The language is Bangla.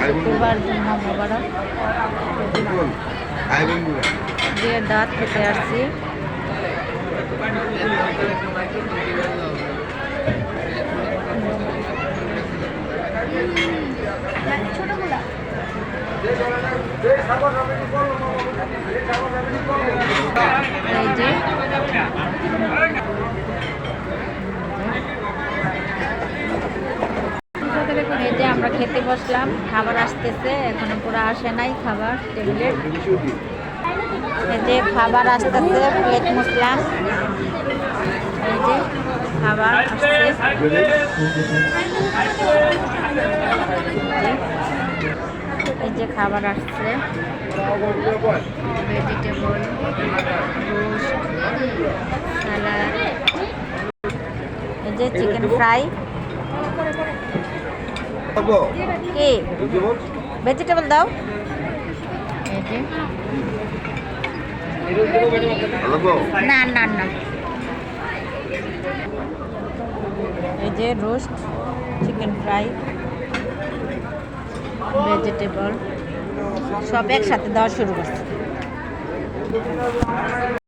শুক্রবার জুম্মা মোবারক। দিয়ে দাঁত খেতে আসছি। এই যে এই যে আমরা খেতে বসলাম, খাবার আসতেছে, এখনো পুরো আসে নাই খাবার টেবিলে। এই যে খাবার আসতেছে, প্লেট মুছলাম। এই যে খাবার আসছে, এই যে খাবার আসছে, ভেজিটেবল, রোস্ট, স্যালাড, এই যে চিকেন ফ্রাই। কি ভেজিটেবল দাও। এই যে না না না, এই যে রোস্ট, চিকেন ফ্রাই, ভেজিটেবল সব একসাথে দেওয়া শুরু করছে।